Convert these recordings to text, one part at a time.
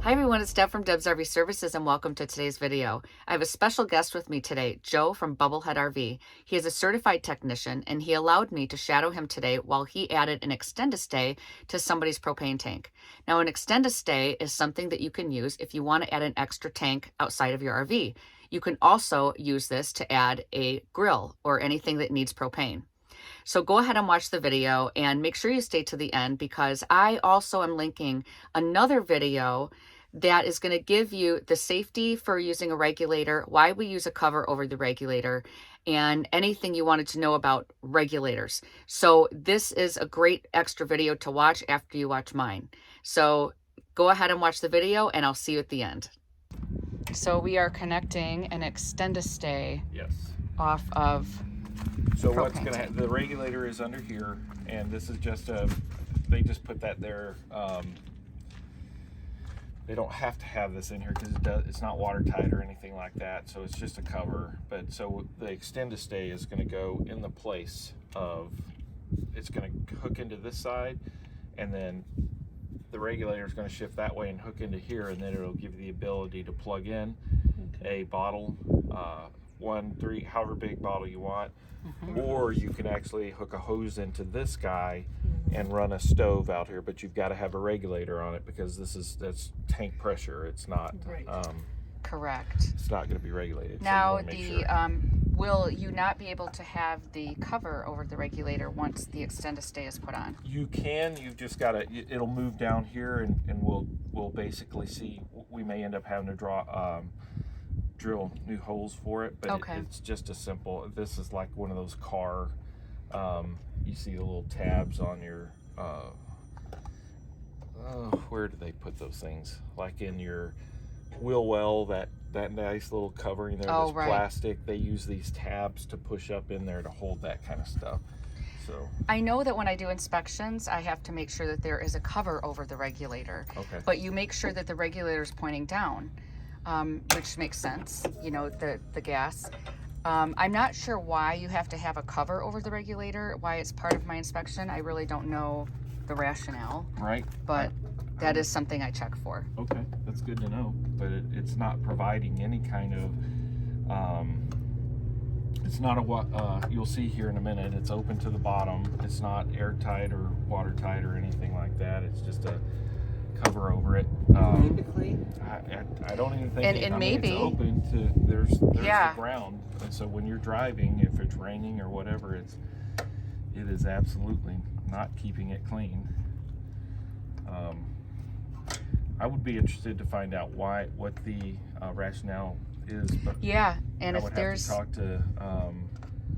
Hi everyone, it's Deb from Deb's RV Services and welcome to today's video. I have a special guest with me today, Joe from Bubblehead RV. He is a certified technician and he allowed me to shadow him today while he added an extend-a-stay to somebody's propane tank. Now an extend-a-stay is something that you can use if you want to add an extra tank outside of your RV. You can also use this to add a grill or anything that needs propane. So go ahead and watch the video and make sure you stay to the end because I also am linking another video that is going to give you the safety for using a regulator, why we use a cover over the regulator, and anything you wanted to know about regulators. So this is a great extra video to watch after you watch mine. So go ahead and watch the video and I'll see you at the end. So we are connecting an extend-a-stay off of So what's going to happen, the regulator is under here, and this is just they just put that there. They don't have to have this in here because it's not watertight or anything like that, so it's just a cover. But so the extend-a-stay is going to go in the place of, it's going to hook into this side, and then the regulator is going to shift that way and hook into here, and then it'll give you the ability to plug in a bottle, 1, 3, however big bottle you want. Or you can actually hook a hose into this guy and run a stove out here, but you've got to have a regulator on it because that's tank pressure. It's not correct. It's not going to be regulated. Now will you not be able to have the cover over the regulator once the extend-a-stay is put on? You can. You've just got to. It'll move down here, and we'll basically see. We may end up having to drill new holes for it, but it's just a simple. This is like one of those car. You see the little tabs on your. Where do they put those things? Like in your wheel well, that nice little covering there. That's plastic. They use these tabs to push up in there to hold that kind of stuff. So I know that when I do inspections, I have to make sure that there is a cover over the regulator. But you make sure that the regulator is pointing down. Which makes sense, you know, the gas. I'm not sure why you have to have a cover over the regulator, why it's part of my inspection. I really don't know the rationale. Right. But that is something I check for. Okay, that's good to know. But it's not providing any kind of, it's not you'll see here in a minute, it's open to the bottom. It's not airtight or watertight or anything like that. It's just a cover over it. I don't even think it's open to there's the ground, and so when you're driving, if it's raining or whatever, it is absolutely not keeping it clean. I would be interested to find out what the rationale is, but and I if would there's have to talk to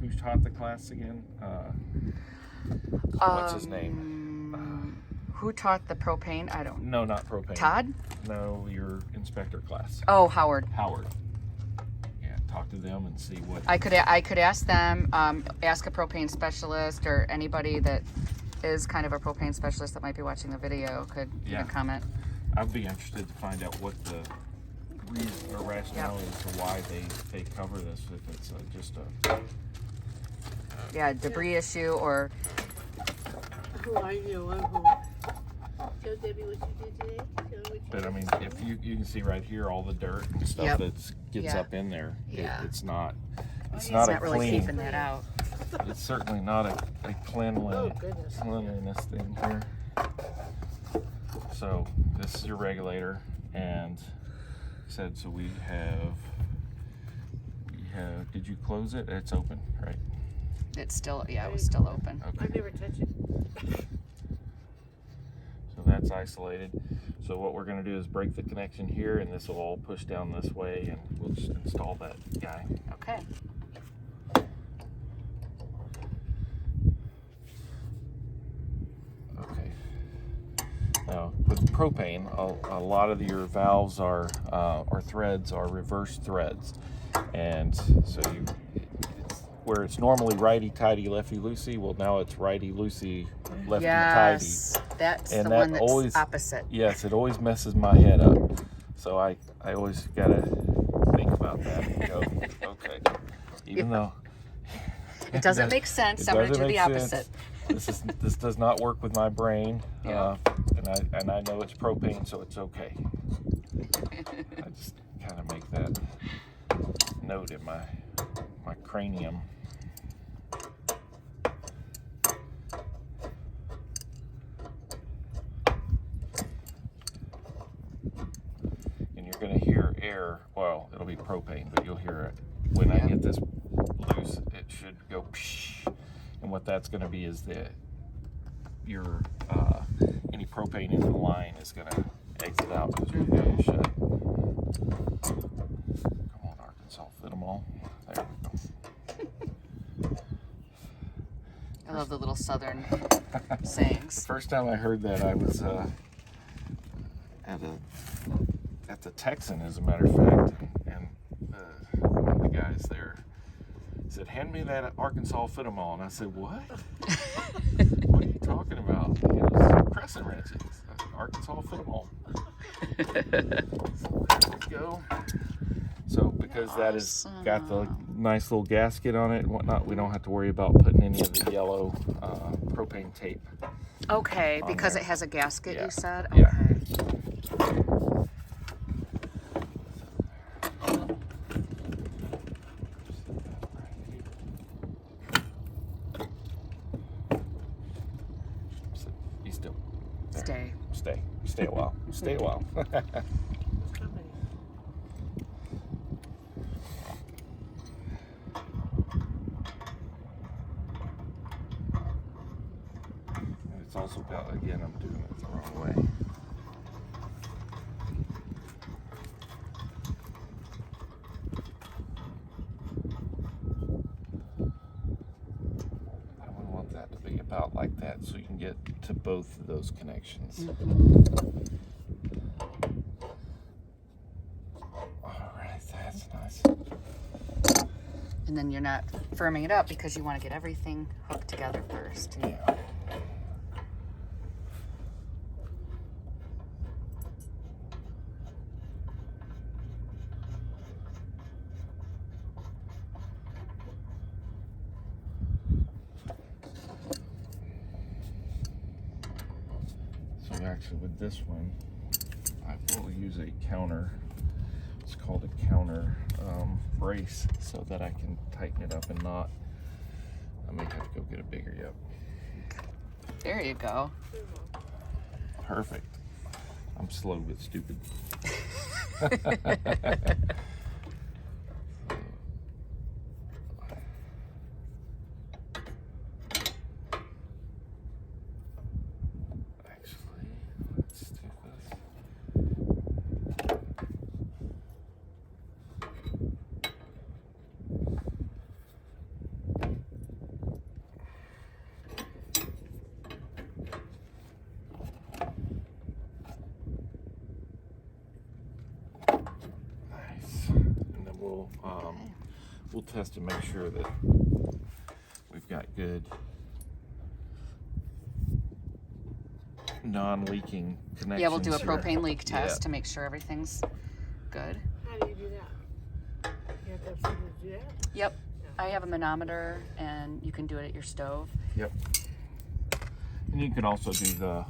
who taught the class again. What's his name? Who taught the propane? I don't know. No, not propane. Todd? No, your inspector class. Oh, Howard. Yeah, talk to them and see what. I could ask them, ask a propane specialist or anybody that is kind of a propane specialist that might be watching the video could even comment. I'd be interested to find out what the reason or rationale is to why they cover this, if it's just a debris issue or. Who are you? Show Debbie what you did today. But I mean, if you can see right here all the dirt and stuff that gets up in there. It's not a really clean. keeping that out. It's certainly not a cleanliness thing here. So this is your regulator, and said so we have. Did you close it? It's open, right? It's still it was still open. I've never touched it. So that's isolated. So what we're going to do is break the connection here, and this will all push down this way, and we'll just install that guy. Okay. Okay. Now with propane, a lot of your valves or threads are reverse threads, and so where it's normally righty-tighty, lefty-loosey, well, now it's righty-loosey, lefty-tighty. Yes, that's and the that one that's always, opposite. Yes, it always messes my head up. So I always got to think about that and go, okay, even though it doesn't make sense, I'm going to do the opposite. This does not work with my brain, Yeah. and I know it's propane, so it's okay. I just kind of make that note in my cranium. And you're going to hear air. Well, it'll be propane, but you'll hear it when I get this loose. It should go psh, and what that's going to be is your any propane in the line is going to exit out because we've got it shut. Come on, Arkansas, fit them all. There we go. I love the little southern sayings. The first time I heard that, I was at the Texan, as a matter of fact, and one of the guys there said, "Hand me that Arkansas fit-em-all," and I said, "What? What are you talking about?" He goes, "Crescent wrenches, Arkansas fit-em-all." So there we go. So because that has got the nice little gasket on it and whatnot, we don't have to worry about putting any of the yellow propane tape. Okay, because there. it has a gasket, Yeah. you said? Yeah. Okay. Be still. There. Stay. Stay a while. Stay a while. What's coming? And it's also got, again, I'm doing it the wrong way. I would want that to be about like that so you can get to both of those connections. All right, that's nice. And then you're not firming it up because you want to get everything hooked together first. Yeah. So actually with this one, I will use a counter. It's called a counter brace so that I can tighten it up and not. I may have to go get a bigger, yep. There you go. Perfect. I'm slow but stupid. Actually, let's do this. Nice. And then we'll test to make sure that we've got good non-leaking connections. Yeah, we'll do a here. propane leak test Yeah. to make sure everything's good. How do you do that? You have to have something to do that? Yep. I have a manometer, and you can do it at your stove. Yep. And you can also do the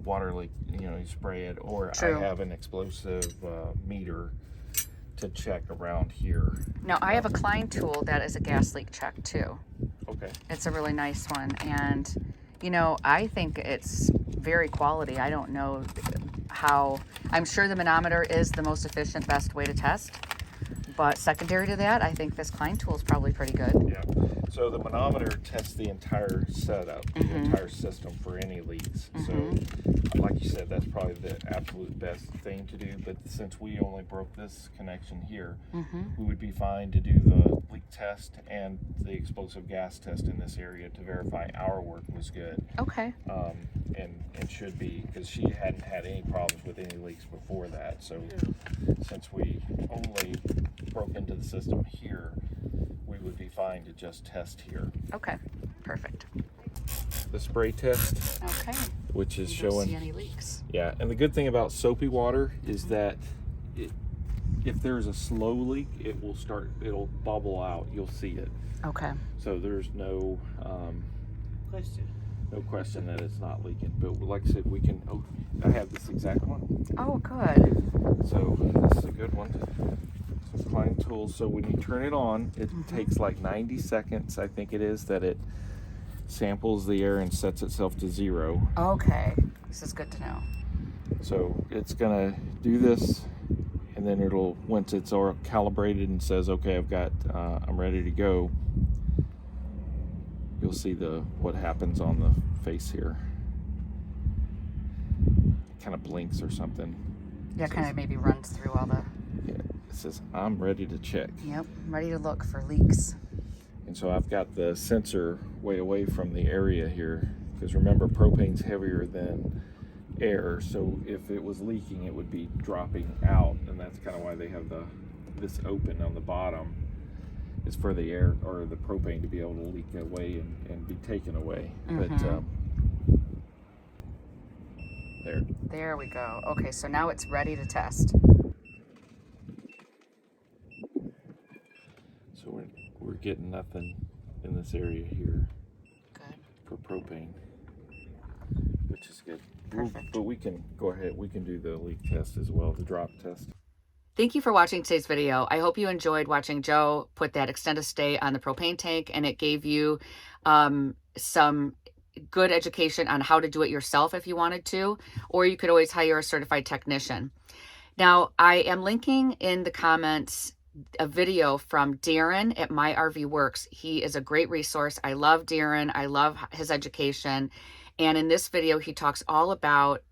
water leak, you spray it, or True. I have an explosive meter to check around here. Now, I have a Klein tool that is a gas leak check, too. Okay. It's a really nice one, and, I think it's very quality. I don't know how... I'm sure the manometer is the most efficient, best way to test, but secondary to that, I think this Klein tool is probably pretty good. Yeah. So the manometer tests the entire setup, the entire system for any leaks. So, like you said, that's probably the absolute best thing to do. But since we only broke this connection here, we would be fine to do the leak test and the explosive gas test in this area to verify our work was good. Okay. And should be, because she hadn't had any problems with any leaks before that. So since we only broke into the system here, we would be fine to just test here. Okay. Perfect. The spray test, Okay. which is You don't showing, see any leaks. yeah, and the good thing about soapy water is that if there's a slow leak, it'll bubble out. You'll see it. Okay. So there's no Question. no question that it's not leaking. But like I said, we can, oh, I have this exact one. Oh, good. So this is a good one. So Klein tools. So when you turn it on, it takes like 90 seconds, I think it is, that it samples the air and sets itself to 0. Okay, this is good to know. So it's gonna do this, and then it'll, once it's all calibrated and says, okay, I'm ready to go, you'll see what happens on the face here. It kind of blinks or something. Yeah, kind of maybe runs through all the... Yeah, it says, I'm ready to check. Yep, ready to look for leaks. And so I've got the sensor way away from the area here, because remember, propane's heavier than air, so if it was leaking, it would be dropping out, and that's kind of why they have this open on the bottom, is for the air or the propane to be able to leak away and be taken away. But There we go. Okay, so now it's ready to test. So we're getting nothing in this area here. Good. For propane, which is good. Perfect. But we can go ahead, we can do the leak test as well, the drop test. Thank you for watching today's video. I hope you enjoyed watching Joe put that extended stay on the propane tank, and it gave you some good education on how to do it yourself if you wanted to, or you could always hire a certified technician. Now, I am linking in the comments a video from Darren at My RV Works. He is a great resource. I love Darren. I love his education. And in this video, he talks all about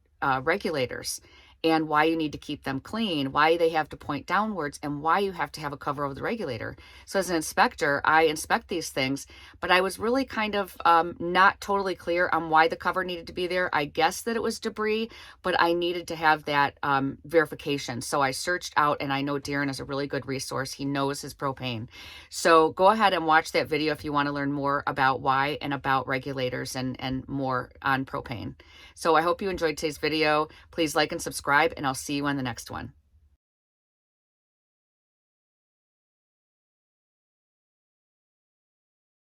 regulators and why you need to keep them clean, why they have to point downwards, and why you have to have a cover over the regulator. So as an inspector, I inspect these things, but I was really kind of not totally clear on why the cover needed to be there. I guessed that it was debris, but I needed to have that verification. So I searched out, and I know Darren is a really good resource. He knows his propane. So go ahead and watch that video if you want to learn more about why and about regulators and more on propane. So I hope you enjoyed today's video. Please like and subscribe, and I'll see you on the next one.